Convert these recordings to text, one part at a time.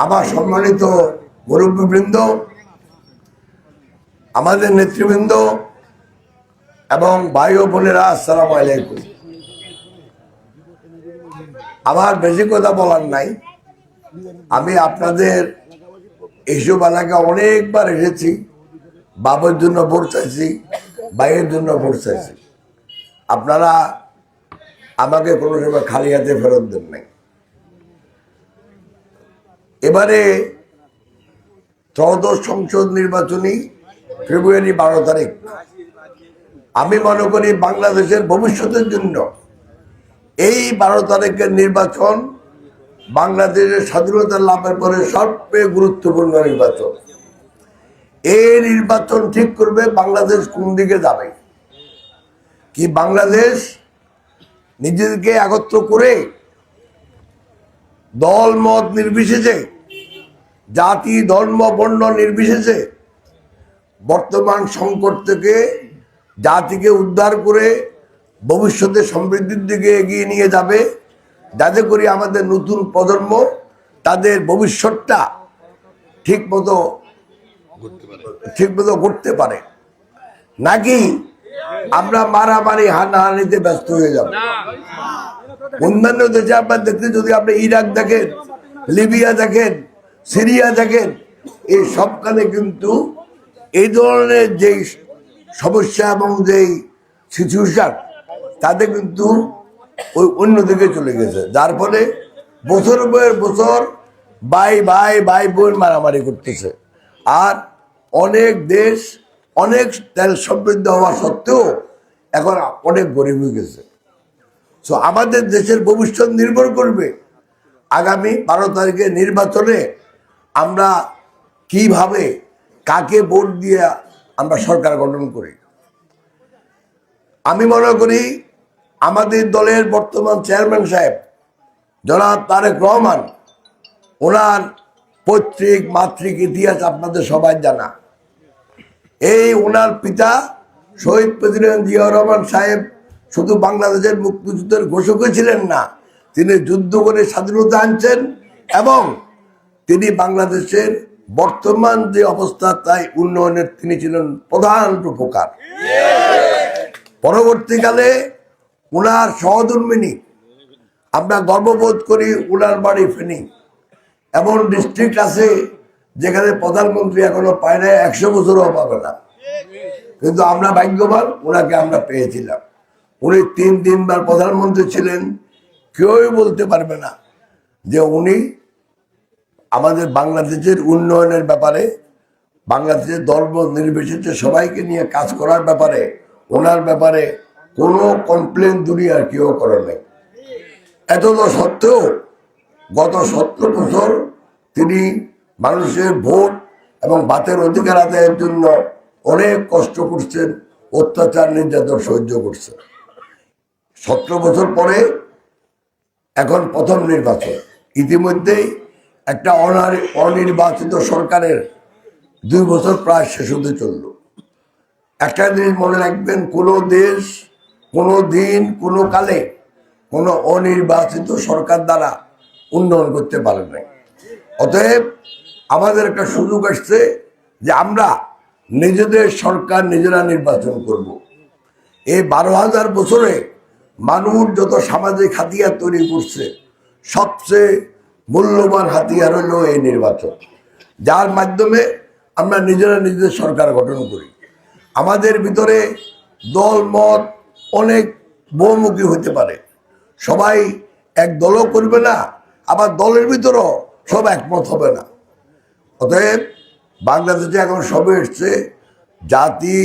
আমার সম্মানিত মুরব্বীবৃন্দ, আমাদের নেতৃবৃন্দ এবং ভাই ও বোনেরা, আসসালামু আলাইকুম। আমার বেশি কথা বলার নাই। আমি আপনাদের এইসব এলাকায় অনেকবার এসেছি। বাবার জন্য ভোট চাইছি, ভাইয়ের জন্য ভোট চাইছি। আপনারা আমাকে কোনো সময় খালি হাতে ফেরত দেন নাই। এবারে ত্রয়োদশ সংসদ নির্বাচনী ফেব্রুয়ারি 12 তারিখ। আমি মনে করি বাংলাদেশের ভবিষ্যতের জন্য এই 12 তারিখের নির্বাচন বাংলাদেশের স্বাধীনতা লাভের পরে সবচেয়ে গুরুত্বপূর্ণ নির্বাচন। এই নির্বাচন ঠিক করবে বাংলাদেশ কোন দিকে যাবে। কি বাংলাদেশ নিজেদেরকে একত্র করে দল মত নির্বিশেষে, জাতি ধর্ম বর্ণ নির্বিশেষে বর্তমান সংকট থেকে জাতিকে উদ্ধার করে ভবিষ্যতে সমৃদ্ধির দিকে এগিয়ে নিয়ে যাবে, যাতে করে আমাদের নতুন প্রজন্ম তাদের ভবিষ্যৎটা ঠিকমতো করতে পারে। নাকি আমরা মারামারি হানাহানিতে ব্যস্ত হয়ে যাব। অন্যান্য দেশে আপনার দেখতে, যদি আপনি ইরাক দেখেন, লিবিয়া দেখেন, সিরিয়া দেখেন, এই সবখানে কিন্তু এই ধরনের যেই সমস্যা এবং যেই সিচুয়েশন, তাদের কিন্তু ওই অন্যদিকে চলে গেছে। যার ফলে বছর পর বছর ভাই ভাই ভাই বোন মারামারি করতেছে। আর অনেক দেশ অনেক তেল সমৃদ্ধ হওয়া সত্ত্বেও এখন অনেক গরিব হয়ে গেছে। তো আমাদের দেশের ভবিষ্যৎ নির্ভর করবে আগামী 12 তারিখের নির্বাচনে আমরা কিভাবে, কাকে ভোট দিয়ে আমরা সরকার গঠন করি। আমি মনে করি আমাদের দলের বর্তমান চেয়ারম্যান সাহেব জনাব তারেক রহমান, ওনার পৈতৃক মাতৃক ইতিহাস আপনাদের সবাই জানা। এই ওনার পিতা শহীদ প্রেসিডেন্ট জিয়াউর রহমান সাহেব শুধু বাংলাদেশের মুক্তিযুদ্ধের ঘোষকই ছিলেন না, তিনি যুদ্ধ করে স্বাধীনতা আনছেন এবং তিনি বাংলাদেশের বর্তমান যে অবস্থা, তাই উন্নয়নের তিনি ছিলেন প্রধান রূপকার। পরবর্তীকালে উনার সহধর্মিনী, আমরা গর্ববোধ করি উনার বাড়ি ফেনী। এমন ডিস্ট্রিক্ট আছে যেখানে প্রধানমন্ত্রী এখনো পায় না, 100 বছরও পাবে না। কিন্তু আমরা ভাগ্যবান, ওনাকে আমরা পেয়েছিলাম। উনি 3বার প্রধানমন্ত্রী ছিলেন। কেউই বলতে পারবে না যে উনি আমাদের বাংলাদেশের উন্নয়নের ব্যাপারে, বাংলাদেশের ধর্ম নির্বিশেষে সবাইকে নিয়ে কাজ করার ব্যাপারে, ওনার ব্যাপারে কোনো কমপ্লেন দুনিয়ার কেউ করে নাই। এত সত্ত্বেও গত 17 বছর তিনি মানুষের ভোট এবং ভাতের অধিকার আদায়ের জন্য অনেক কষ্ট করছেন, অত্যাচার নির্যাতন সহ্য করছেন। 17 বছর পরে এখন প্রথম নির্বাচন। ইতিমধ্যেই একটা অনির্বাচিত সরকারের 2 বছর প্রায় শেষ হতে চলল। একটা জিনিস মনে রাখবেন, কোনো দেশ কোনো দিন কোনো কালে কোনো অনির্বাচিত সরকার দ্বারা উন্নয়ন করতে পারে নাই। অতএব আমাদের একটা সুযোগ আসছে যে আমরা নিজেদের সরকার নিজেরা নির্বাচন করব। এই 12,000 বছরে মানুষ যত সামাজিক হাতিয়ার তৈরি করছে, সবচেয়ে মূল্যবান হাতিয়ার হলো এই নির্বাচন, যার মাধ্যমে আমরা নিজেরা নিজেদের সরকার গঠন করি। আমাদের ভিতরে দল মত অনেক বহুমুখী হতে পারে, সবাই এক দলও করবে না, আবার দলের ভিতরেও সব একমত হবে না। অতএব বাংলাদেশে এখন সবে এসছে, জাতি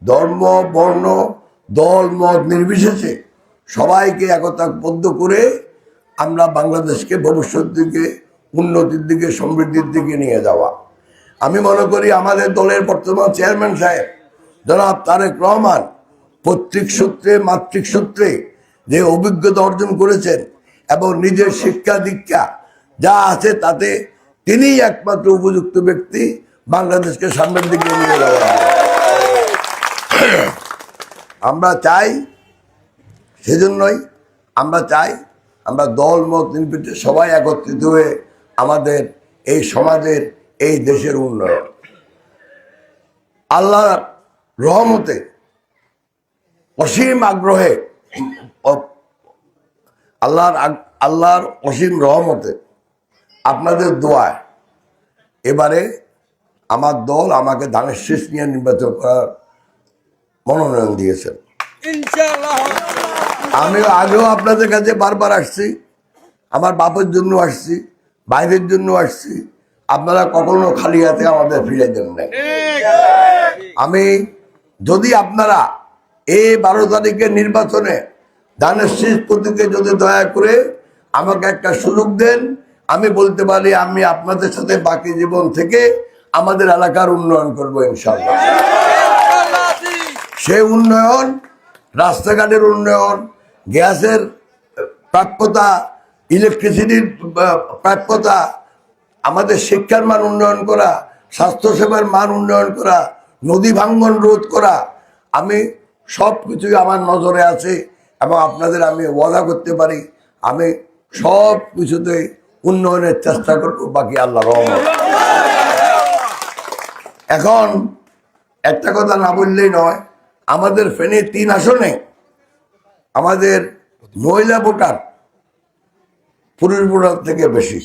ধর্ম বর্ণ দল মত নির্বিশেষে সবাইকে একতাবদ্ধ করে আমরা বাংলাদেশকে ভবিষ্যৎ দিকে, উন্নতির দিকে, সমৃদ্ধির দিকে নিয়ে যাওয়া। আমি মনে করি আমাদের দলের বর্তমান চেয়ারম্যান সাহেব জনাব তারেক রহমান পৈতৃক সূত্রে, মাতৃক সূত্রে যে অভিজ্ঞতা অর্জন করেছেন এবং নিজের শিক্ষা দীক্ষা যা আছে তাতে তিনিই একমাত্র উপযুক্ত ব্যক্তি বাংলাদেশকে সামনের দিকে নিয়ে যাওয়া। আমরা চাই, সেজন্যই আমরা চাই আমরা দল মত নির্বিশেষে সবাই একত্রিত হয়ে আমাদের এই সমাজের, এই দেশের উন্নয়ন। আল্লাহর রহমতে, অসীম আগ্রহে, আল্লাহর অসীম রহমতে, আপনাদের দোয়ায় এবারে আমার দল আমাকে ধানের শীষ নিয়ে নির্বাচন করার মনোনয়ন দিয়েছেন। আমি আগেও আপনাদের কাছে বারবার আসছি, আমার বাপের জন্য আসছি, বাইরের জন্য আসছি, আপনারা কখনো খালি হাতে আমাদের ফিরে দেন নাই। আমি যদি আপনারা এই 12 তারিখের নির্বাচনে ধানের শীষ প্রতীকে যদি দয়া করে আমাকে একটা সুযোগ দেন, আমি বলতে পারি আমি আপনাদের সাথে বাকি জীবন থেকে আমাদের এলাকার উন্নয়ন করব ইনশাআল্লাহ। সেই উন্নয়ন, রাস্তাঘাটের উন্নয়ন, গ্যাসের প্রাপ্যতা, ইলেকট্রিসিটির প্রাপ্যতা, আমাদের শিক্ষার মান উন্নয়ন করা, স্বাস্থ্যসেবার মান উন্নয়ন করা, নদী ভাঙ্গন রোধ করা, আমি সব কিছুই আমার নজরে আছে এবং আপনাদের আমি ওয়াদা করতে পারি আমি সব কিছুতে উন্নয়নের চেষ্টা করব, বাকি আল্লাহর রহমত। এখন একটা কথা না বললেই নয়, আমাদের ফেনী 3 আসনে আমাদের মহিলা ভোটার পুরুষ ভোটার থেকে বেশি।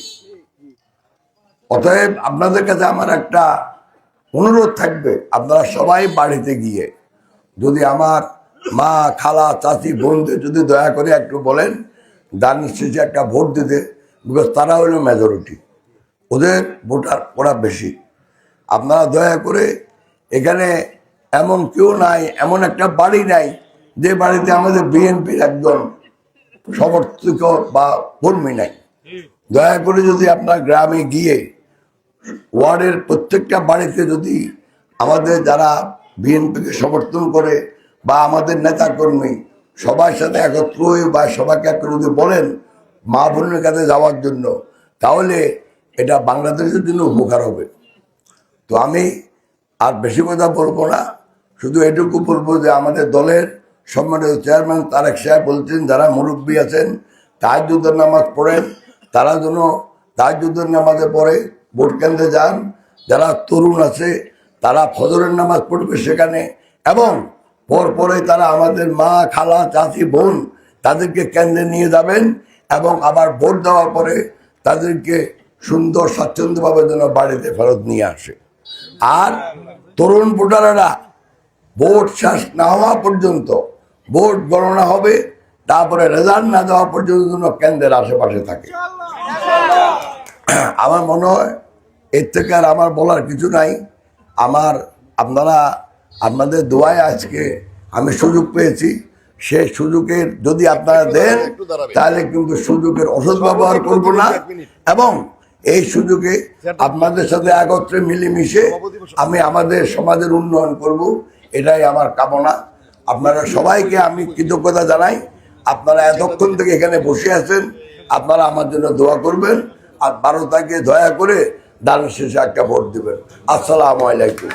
অতএব আপনাদের কাছে আমার একটা অনুরোধ থাকবে, আপনারা সবাই বাড়িতে গিয়ে যদি আমার মা, খালা, চাচি, বোনদের যদি দয়া করে একটু বলেন ধানের শীষে একটা ভোট দিতে, বিকজ তারা হলো মেজরিটি, ওদের ভোটার ওরা বেশি। আপনারা দয়া করে, এখানে এমন কেউ নাই, এমন একটা বাড়ি নাই যে বাড়িতে আমাদের বিএনপির একজন সমর্থক বা কর্মী নাই। দয়া করে যদি আপনার গ্রামে গিয়ে ওয়ার্ডের প্রত্যেকটা বাড়িতে যদি আমাদের যারা বিএনপিকে সমর্থন করে বা আমাদের নেতা কর্মী সবার সাথে একত্র হয়ে বা সবাইকে একটু যদি বলেন মা বোনের কাছে যাওয়ার জন্য, তাহলে এটা বাংলাদেশের জন্য উপকার হবে। তো আমি আর বেশি কথা বলবো না, শুধু এটুকু বলবো যে আমাদের দলের সম্মানিত চেয়ারম্যান তারেক সাহেব বলছেন যারা মুরব্বী আছেন তাহাজ্জুদের নামাজ পড়েন, তারা যেন তাহাজ্জুদের নামাজে পড়ে ভোট কেন্দ্রে যান। যারা তরুণ আছে তারা ফজরের নামাজ পড়বে সেখানে, এবং পরে তারা আমাদের মা, খালা, চাচি, বোন তাদেরকে কেন্দ্রে নিয়ে যাবেন এবং আবার ভোট দেওয়ার পরে তাদেরকে সুন্দর স্বাচ্ছন্দ্যভাবে যেন বাড়িতে ফেরত নিয়ে আসে। আর তরুণ ভোটারেরা ভোট শেষ না হওয়া পর্যন্ত, ভোট গণনা হবে তারপরে রেজাল্ট না দেওয়া পর্যন্ত যেন কেন্দ্রের আশেপাশে থাকে। আমার মনে হয় এর থেকে আর আমার বলার কিছু নাই। আপনাদের দোয়ায় আজকে আমি সুযোগ পেয়েছি, সেই সুযোগের যদি আপনারা দেন তাহলে কিন্তু সুযোগের অসৎ ব্যবহার করব না, এবং এই সুযোগে আপনাদের সাথে একত্রে মিলেমিশে আমি আমাদের সমাজের উন্নয়ন করব, এটাই আমার কামনা। আপনারা সবাইকে আমি কৃতজ্ঞতা জানাই, আপনারা এতক্ষণ থেকে এখানে বসে আছেন, আপনারা আমার জন্য দোয়া করবেন, আর 12 তারিখে দয়া করে ধানের শীষে একটা ভোট দেবেন। আসসালামু আলাইকুম।